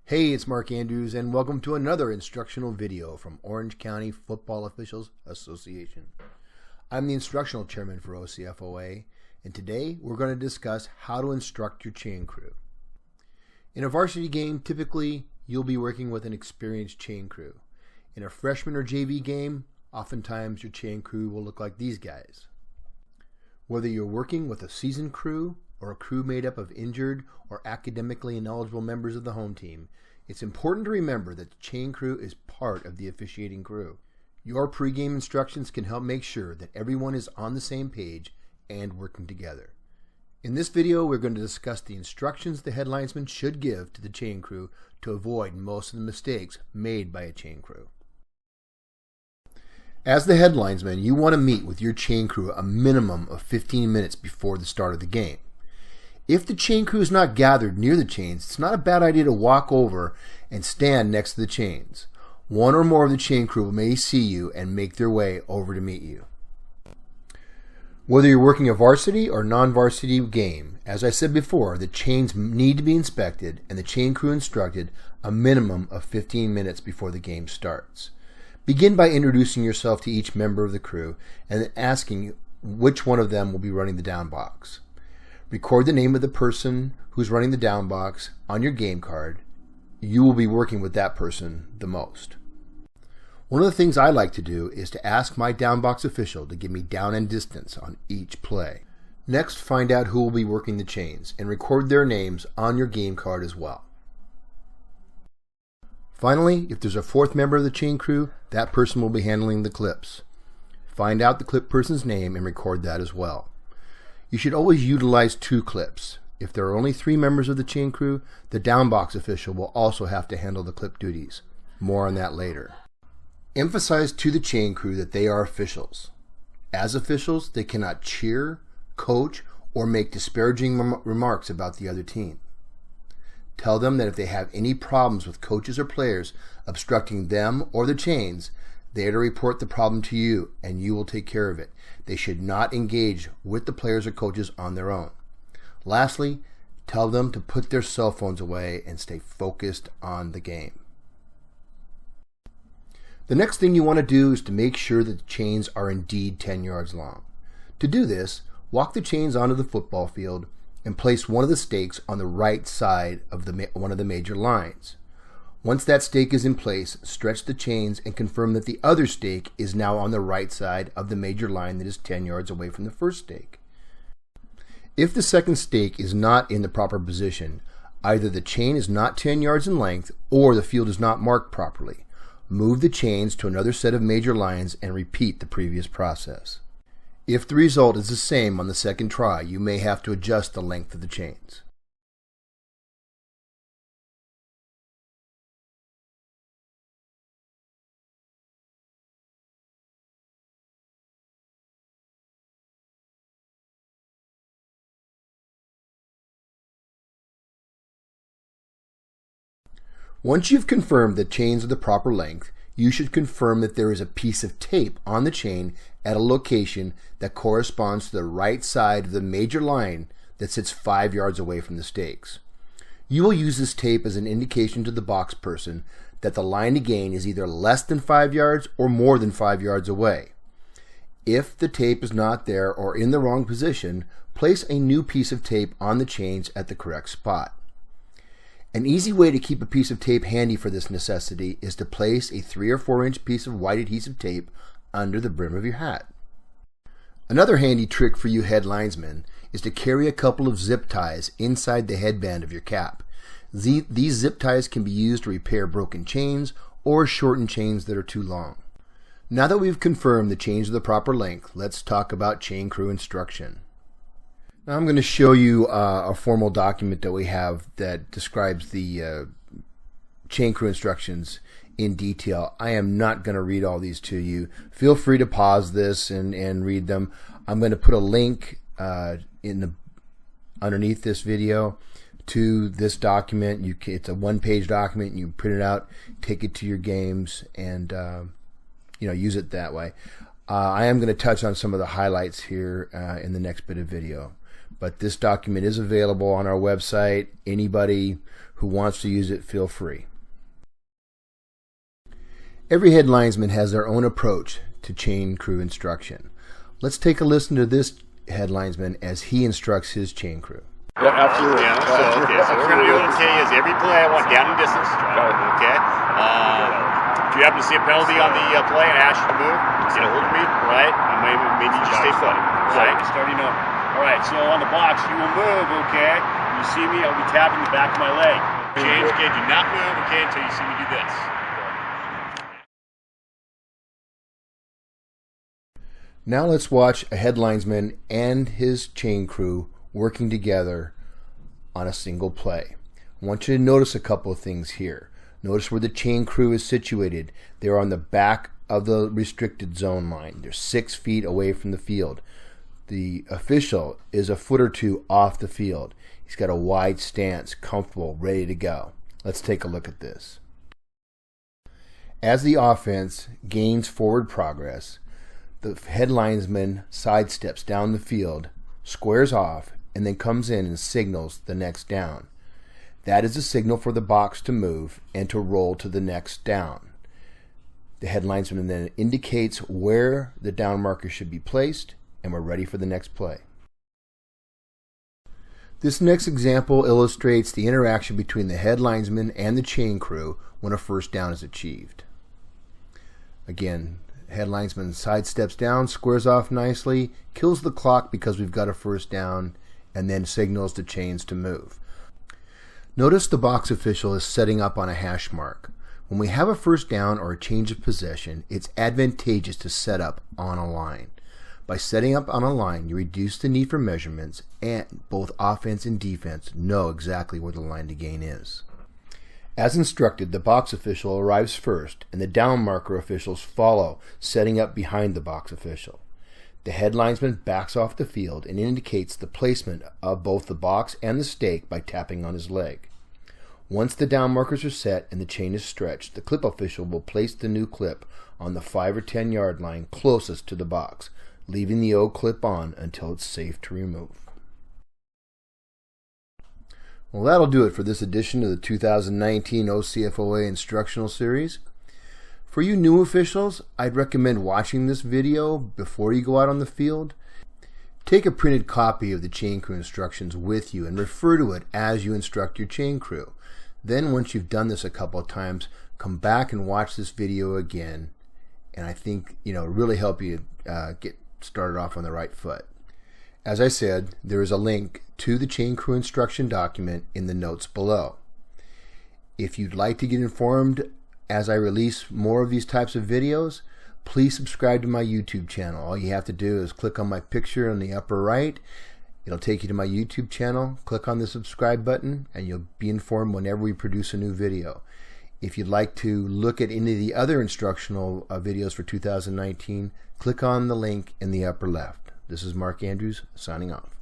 Hey, it's Mark Andrews, and welcome to another instructional video from Orange County Football Officials Association. I'm the instructional chairman for OCFOA, and today we're going to discuss how to instruct your chain crew. In a varsity game, typically you'll be working with an experienced chain crew. In a freshman or JV game, oftentimes your chain crew will look like these guys. Whether you're working with a seasoned crew or a crew made up of injured or academically ineligible members of the home team, it's important to remember that the chain crew is part of the officiating crew. Your pregame instructions can help make sure that everyone is on the same page and working together. In this video, we're going to discuss the instructions the head linesman should give to the chain crew to avoid most of the mistakes made by a chain crew. As the head linesman, you want to meet with your chain crew a minimum of 15 minutes before the start of the game. If the chain crew is not gathered near the chains, it's not a bad idea to walk over and stand next to the chains. One or more of the chain crew may see you and make their way over to meet you. Whether you're working a varsity or non-varsity game, as I said before, the chains need to be inspected and the chain crew instructed a minimum of 15 minutes before the game starts. Begin by introducing yourself to each member of the crew and then asking which one of them will be running the down box. Record the name of the person who's running the down box on your game card. You will be working with that person the most. One of the things I like to do is to ask my down box official to give me down and distance on each play. Next, find out who will be working the chains and record their names on your game card as well. Finally, if there's a fourth member of the chain crew, that person will be handling the clips. Find out the clip person's name and record that as well. You should always utilize 2 clips. If there are only 3 members of the chain crew, the down box official will also have to handle the clip duties. More on that later. Emphasize to the chain crew that they are officials. As officials, they cannot cheer, coach, or make disparaging remarks about the other team. Tell them that if they have any problems with coaches or players obstructing them or the chains, they are to report the problem to you and you will take care of it. They should not engage with the players or coaches on their own. Lastly, tell them to put their cell phones away and stay focused on the game. The next thing you want to do is to make sure that the chains are indeed 10 yards long. To do this, walk the chains onto the football field and place one of the stakes on the right side of one of the major lines. Once that stake is in place, stretch the chains and confirm that the other stake is now on the right side of the major line that is 10 yards away from the first stake. If the second stake is not in the proper position, either the chain is not 10 yards in length or the field is not marked properly. Move the chains to another set of major lines and repeat the previous process. If the result is the same on the second try, you may have to adjust the length of the chains. Once you've confirmed the chains are the proper length, you should confirm that there is a piece of tape on the chain at a location that corresponds to the right side of the major line that sits 5 yards away from the stakes. You will use this tape as an indication to the box person that the line to gain is either less than 5 yards or more than 5 yards away. If the tape is not there or in the wrong position, place a new piece of tape on the chains at the correct spot. An easy way to keep a piece of tape handy for this necessity is to place a 3 or 4 inch piece of white adhesive tape under the brim of your hat. Another handy trick for you head linesmen is to carry a couple of zip ties inside the headband of your cap. These zip ties can be used to repair broken chains or shorten chains that are too long. Now that we've confirmed the chains are the proper length, let's talk about chain crew instruction. Now I'm going to show you a formal document that we have that describes the chain crew instructions in detail. I am not going to read all these to you. Feel free to pause this and read them. I'm going to put a link underneath this video to this document. It's a one-page document. You print it out, take it to your games, and use it that way. I am going to touch on some of the highlights here in the next bit of video. But this document is available on our website. Anybody who wants to use it, feel free. Every head linesman has their own approach to chain crew instruction. Let's take a listen to this head linesman as he instructs his chain crew. Yeah, absolutely. Yeah, so what we're going to do today is every play I want down and distance. Okay. If you happen to see a penalty on the play and I ask you to move, get a hold of me, right? And maybe you just stay put, right? Starting over. All right. So on the box, you will move. Okay. You see me, I'll be tapping the back of my leg. Change. Okay. Do not move. Okay, until you see me do this. Now let's watch a head linesman and his chain crew working together on a single play. I want you to notice a couple of things here. Notice where the chain crew is situated. They're on the back of the restricted zone line. They're 6 feet away from the field. The official is a foot or two off the field. He's got a wide stance, comfortable, ready to go. Let's take a look at this. As the offense gains forward progress, the head linesman sidesteps down the field, squares off, and then comes in and signals the next down. That is a signal for the box to move and to roll to the next down. The head linesman then indicates where the down marker should be placed, and we're ready for the next play. This next example illustrates the interaction between the head linesman and the chain crew when a first down is achieved. Again, head linesman sidesteps down, squares off nicely, kills the clock because we've got a first down, and then signals the chains to move. Notice the box official is setting up on a hash mark. When we have a first down or a change of possession, it's advantageous to set up on a line. By setting up on a line, you reduce the need for measurements, and both offense and defense know exactly where the line to gain is. As instructed, the box official arrives first, and the down marker officials follow, setting up behind the box official. The head linesman backs off the field and indicates the placement of both the box and the stake by tapping on his leg. Once the down markers are set and the chain is stretched, the clip official will place the new clip on the 5 or 10 yard line closest to the box, leaving the old clip on until it's safe to remove. Well, that'll do it for this edition of the 2019 OCFOA Instructional Series. For you new officials, I'd recommend watching this video before you go out on the field. Take a printed copy of the chain crew instructions with you and refer to it as you instruct your chain crew. Then once you've done this a couple of times, come back and watch this video again, and I think really help you get started off on the right foot. As I said, there is a link to the chain crew instruction document in the notes below. If you'd like to get informed as I release more of these types of videos, please subscribe to my YouTube channel. All you have to do is click on my picture in the upper right. It'll take you to my YouTube channel. Click on the subscribe button and you'll be informed whenever we produce a new video. If you'd like to look at any of the other instructional videos for 2019, click on the link in the upper left. This is Mark Andrews signing off.